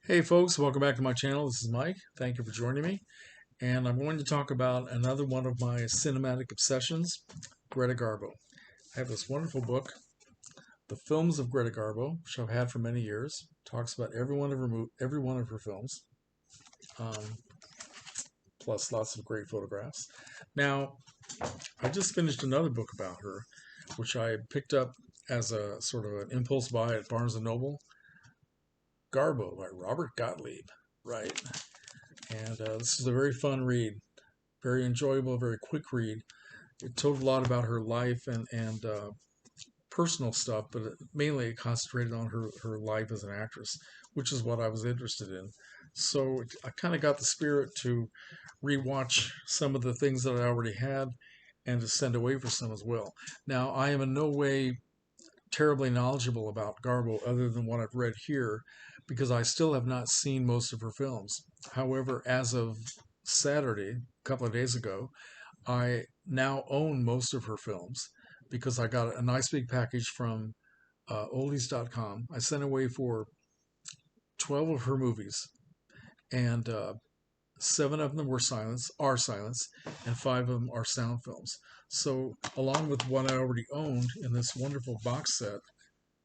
Hey folks, welcome back to my channel. This is Mike. Thank you for joining me. And I'm going to talk about another one of my cinematic obsessions, Greta Garbo. I have this wonderful book, The Films of Greta Garbo, which I've had for many years. Talks about every one of her films, um, plus lots of great photographs. Now, I just finished another book about her, which I picked up as a sort of an impulse buy at Barnes& and Noble. Garbo by Robert Gottlieb, right? And this is a very fun read, very enjoyable, very quick read. It told a lot about her life and personal stuff, but mainly it concentrated on her life as an actress, which is what I was interested in. So I kind of got the spirit to rewatch some of the things that I already had and to send away for some as well. Now, I am in no way terribly knowledgeable about Garbo other than what I've read here because I still have not seen most of her films. However, as of Saturday, a couple of days ago, I now own most of her films because I got a nice big package from oldies.com. I sent away for 12 of her movies, and seven of them are silence, and five of them are sound films. So, along with what I already owned in this wonderful box set,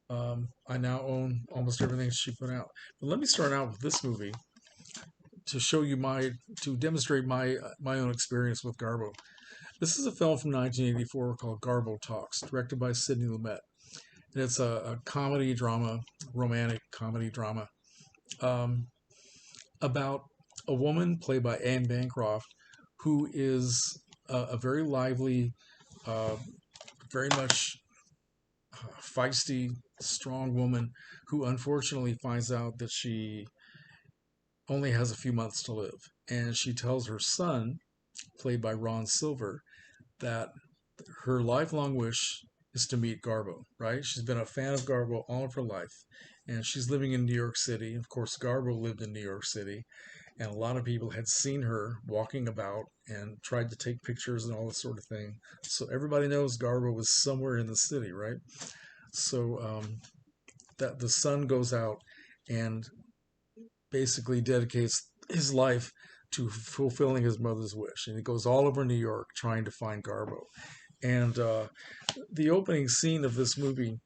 I now own almost everything she put out. But let me start out with this movie to show you to demonstrate my own experience with Garbo. This is a film from 1984 called Garbo Talks, directed by Sidney Lumet. And it's a comedy drama, romantic comedy drama, um, about a woman played by Anne Bancroft who is a very lively, uh, very much feisty, strong woman who unfortunately finds out that she only has a few months to live. And she tells her son, played by Ron Silver, that her lifelong wish is to meet Garbo, right? She's been a fan of Garbo all of her life. And she's living in New York City. Of course, Garbo lived in New York City. And a lot of people had seen her walking about and tried to take pictures and all this sort of thing. So everybody knows Garbo was somewhere in the city, right? So that the son goes out and basically dedicates his life to fulfilling his mother's wish. And he goes all over New York trying to find Garbo. And the opening scene of this movie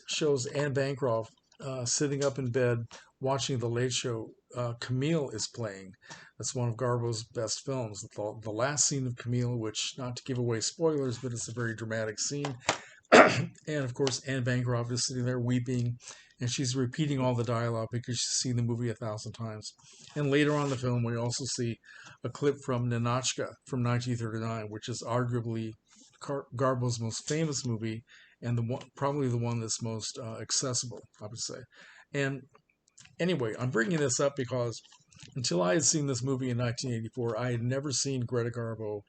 shows Anne Bancroft sitting up in bed watching The Late Show. Camille is playing. That's one of Garbo's best films. The last scene of Camille, which, not to give away spoilers, but it's a very dramatic scene. And of course, Anne Bancroft is sitting there weeping, and she's repeating all the dialogue because she's seen the movie 1,000 times. And later on in the film, we also see a clip from Ninotchka from 1939, which is arguably Garbo's most famous movie and probably the one that's most accessible, I would say. And anyway, I'm bringing this up because until I had seen this movie in 1984, I had never seen Greta Garbo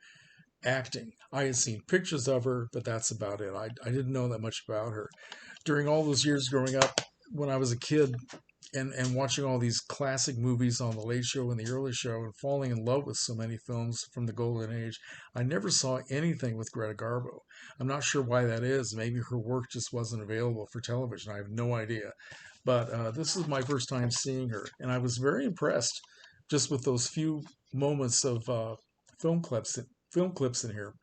acting. I had seen pictures of her, but that's about it. I didn't know that much about her. During all those years growing up, when I was a kid and watching all these classic movies on The Late Show and The Early Show and falling in love with so many films from the Golden Age, I never saw anything with Greta Garbo. I'm not sure why that is. Maybe her work just wasn't available for television. I have no idea. But this is my first time seeing her, and I was very impressed just with those few moments of film clips film clips in here,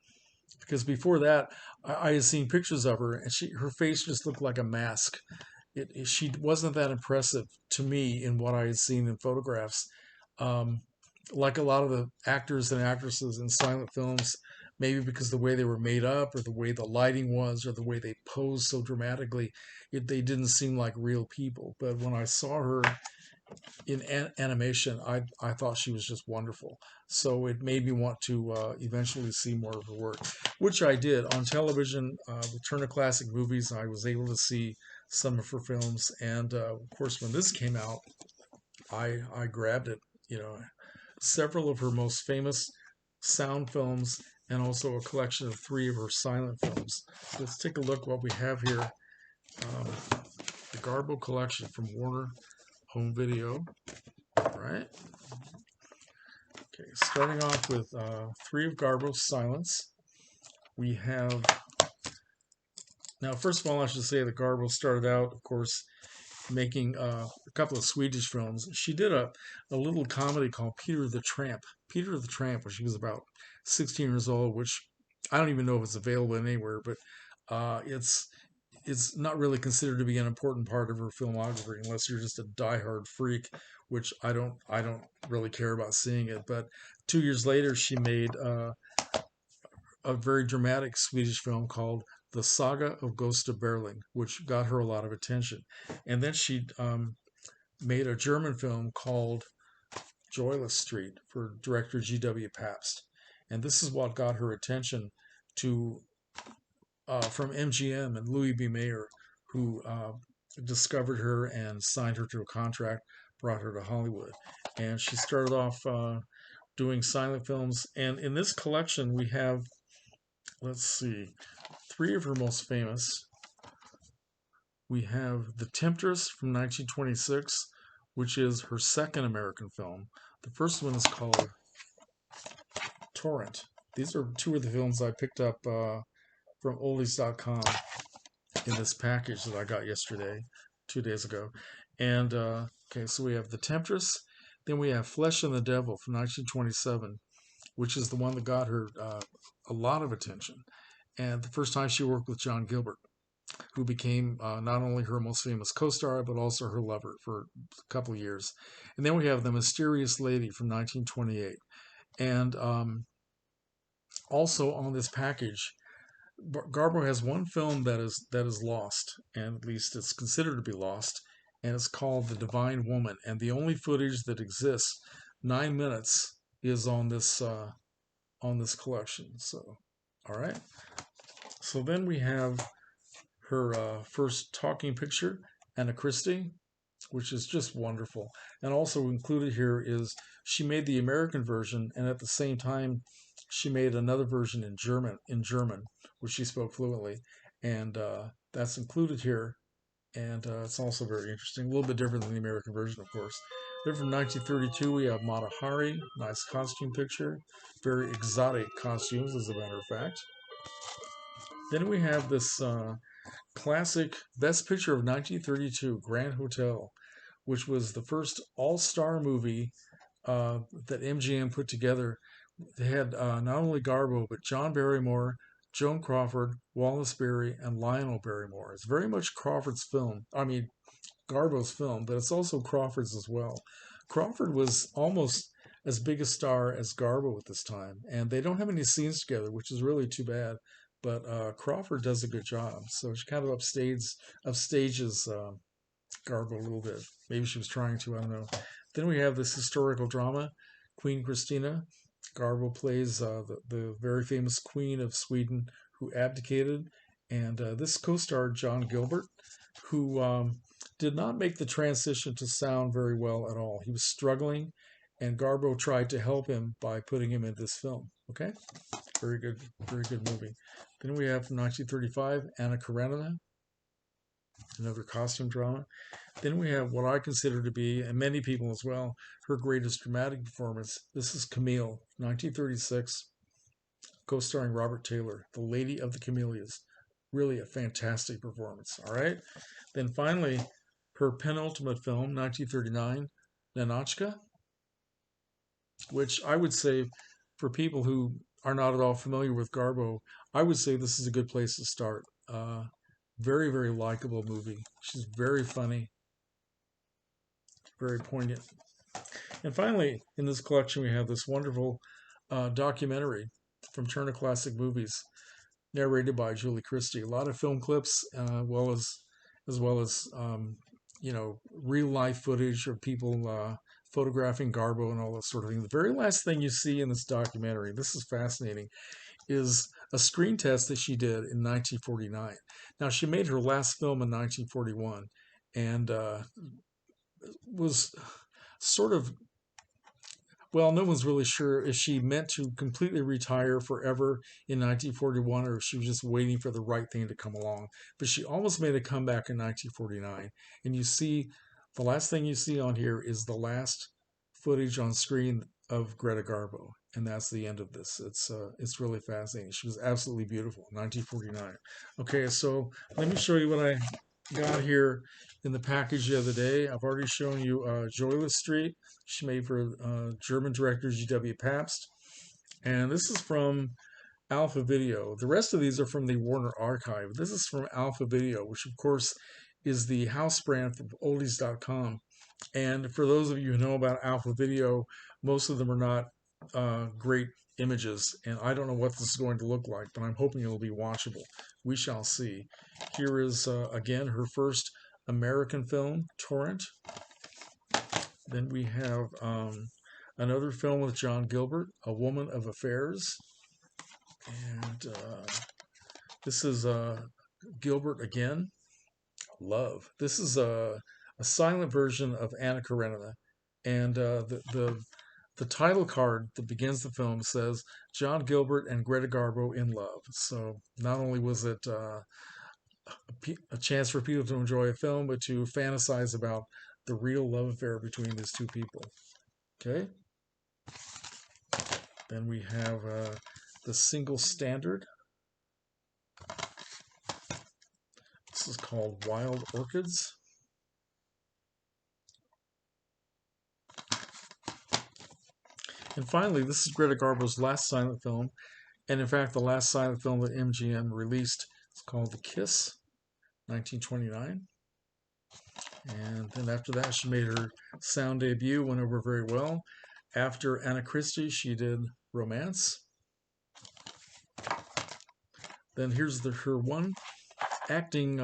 because before that I had seen pictures of her and her face just looked like a mask. She wasn't that impressive to me in what I had seen in photographs. um, like a lot of the actors and actresses in silent films, maybe because the way they were made up or the way the lighting was or the way they posed so dramatically, they didn't seem like real people. But when I saw her in animation, I thought she was just wonderful. So it made me want to eventually see more of her work, which I did on television. With Turner Classic Movies, I was able to see some of her films, and of course, when this came out, I grabbed it. You know, several of her most famous sound films, and also a collection of three of her silent films. So let's take a look what we have here. The Garbo collection from Warner Home Video. Right. Okay, starting off with three of Garbo's silence. We have, now first of all, I should say that Garbo started out, of course, making a couple of Swedish films. She did a little comedy called Peter the Tramp. Peter the Tramp, when she was about 16 years old, which I don't even know if it's available anywhere, but it's not really considered to be an important part of her filmography unless you're just a diehard freak, which I don't really care about seeing it. But 2 years later, she made a very dramatic Swedish film called The Saga of Gosta Berling, which got her a lot of attention. And then she made a German film called Joyless Street for director G.W. Pabst. And this is what got her attention to from MGM and Louis B. Mayer, who discovered her and signed her to a contract, brought her to Hollywood. And she started off doing silent films. And in this collection, we have, let's see, three of her most famous. We have The Temptress from 1926, which is her second American film. The first one is called Torrent. These are two of the films I picked up from oldies.com in this package that I got yesterday, 2 days ago. And okay, so we have The Temptress, then we have Flesh and the Devil from 1927, which is the one that got her a lot of attention. And the first time she worked with John Gilbert, who became not only her most famous co-star, but also her lover for a couple of years. And then we have The Mysterious Lady from 1928. And also on this package, Garbo has one film that is lost, and at least it's considered to be lost, and it's called The Divine Woman. And the only footage that exists, 9 minutes, is on this collection. So, all right. So then we have her first talking picture, Anna Christie, which is just wonderful. And also included here is she made the American version, and at the same time, she made another version in German, which she spoke fluently, and that's included here. And it's also very interesting, a little bit different than the American version, of course. Then from 1932, we have Mata Hari, nice costume picture, very exotic costumes, as a matter of fact. Then we have this classic Best Picture of 1932, Grand Hotel, which was the first all-star movie that MGM put together. They had not only Garbo, but John Barrymore, Joan Crawford, Wallace Beery, and Lionel Barrymore. It's very much Crawford's film. I mean, Garbo's film, but it's also Crawford's as well. Crawford was almost as big a star as Garbo at this time, and they don't have any scenes together, which is really too bad. But Crawford does a good job, so she kind of upstages Garbo a little bit. Maybe she was trying to, I don't know. Then we have this historical drama, Queen Christina. Garbo plays the very famous Queen of Sweden who abdicated, and this co-starred John Gilbert, who did not make the transition to sound very well at all. He was struggling, and Garbo tried to help him by putting him in this film. Okay, very good movie. Then we have from 1935, Anna Karenina, another costume drama. Then we have what I consider to be, and many people as well, her greatest dramatic performance. This is Camille, 1936, co-starring Robert Taylor, The Lady of the Camellias. Really a fantastic performance, all right? Then finally, her penultimate film, 1939, Ninotchka, which I would say for people who are not at all familiar with Garbo, I would say this is a good place to start. Very likable movie. She's very funny, very poignant. And finally, in this collection, we have this wonderful documentary from Turner Classic Movies, narrated by Julie Christie. A lot of film clips, as well as real life footage of people photographing Garbo and all that sort of thing. The very last thing you see in this documentary, this is fascinating, is a screen test that she did in 1949. Now, she made her last film in 1941 and was sort of, well, no one's really sure if she meant to completely retire forever in 1941 or if she was just waiting for the right thing to come along. But she almost made a comeback in 1949. And you see, the last thing you see on here is the last footage on screen of Greta Garbo. And that's the end of this. It's really fascinating. She was absolutely beautiful, 1949. Okay, so let me show you what I got here in the package the other day. I've already shown you Joyless Street. She made for German director G.W. Pabst. And this is from Alpha Video. The rest of these are from the Warner Archive. This is from Alpha Video, which of course is the house brand from oldies.com. And for those of you who know about Alpha Video, most of them are not great images, and I don't know what this is going to look like, but I'm hoping it will be watchable. We shall see. Here is, again, her first American film, Torrent. Then we have another film with John Gilbert, A Woman of Affairs. And this is Gilbert again, Love. This is a silent version of Anna Karenina. And the title card that begins the film says John Gilbert and Greta Garbo in love. So not only was it a chance for people to enjoy a film, but to fantasize about the real love affair between these two people. Okay. Then we have the Single Standard. This is called Wild Orchids. And finally, this is Greta Garbo's last silent film, and in fact, the last silent film that MGM released. It's called The Kiss, 1929. And then after that, she made her sound debut, went over very well. After Anna Christie, she did Romance. Then here's her one acting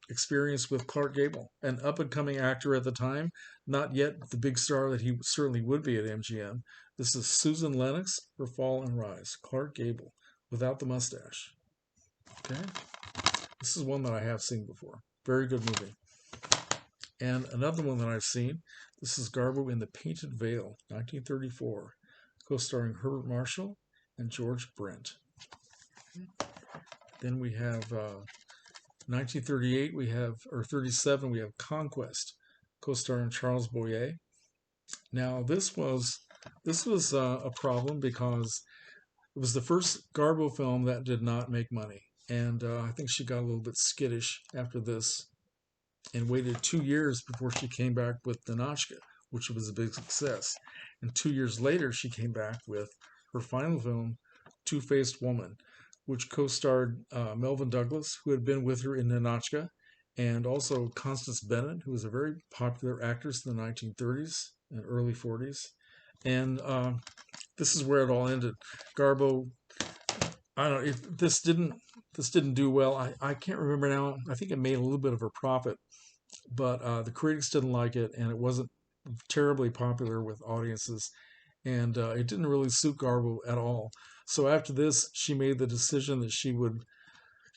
experience with Clark Gable, an up-and-coming actor at the time, not yet the big star that he certainly would be at MGM. This is Susan Lennox for Fall and Rise. Clark Gable, without the mustache. Okay? This is one that I have seen before. Very good movie. And another one that I've seen, this is Garbo in The Painted Veil, 1934, co-starring Herbert Marshall and George Brent. Then we have 1938, or 37, we have Conquest, co-starring Charles Boyer. Now, this was a problem because it was the first Garbo film that did not make money. And I think she got a little bit skittish after this and waited 2 years before she came back with Ninotchka, which was a big success. And 2 years later, she came back with her final film, Two-Faced Woman, which co-starred Melvyn Douglas, who had been with her in Ninotchka, and also Constance Bennett, who was a very popular actress in the 1930s and early 40s. And this is where it all ended. Garbo, I don't know if this didn't do well. I can't remember now. I think it made a little bit of a profit, but the critics didn't like it, and it wasn't terribly popular with audiences, and it didn't really suit Garbo at all. So after this, she made the decision that she would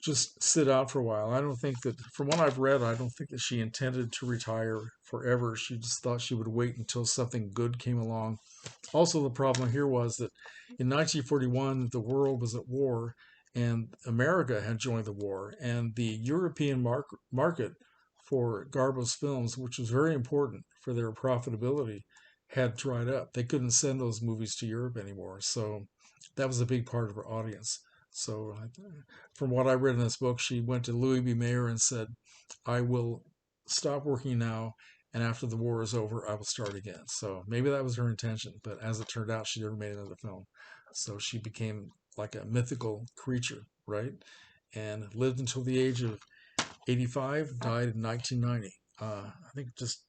just sit out for a while. I don't think that, from what I've read, I don't think that she intended to retire forever. She just thought she would wait until something good came along. Also, the problem here was that in 1941, the world was at war, and America had joined the war, and the European market for Garbo's films, which was very important for their profitability, had dried up. They couldn't send those movies to Europe anymore. So that was a big part of her audience. So from what I read in this book, she went to Louis B. Mayer and said, I will stop working now, and after the war is over, I will start again. So maybe that was her intention, but as it turned out, she never made another film. So she became like a mythical creature, right? And lived until the age of 85, died in 1990. I think just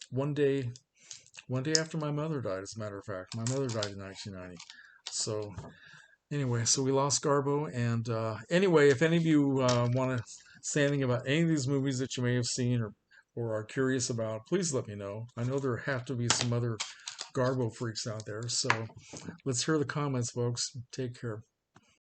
one day after my mother died, as a matter of fact. My mother died in 1990. So anyway, so we lost Garbo. And anyway, if any of you want to say anything about any of these movies that you may have seen or are curious about, please let me know. I know there have to be some other Garbo freaks out there. So let's hear the comments, folks. Take care.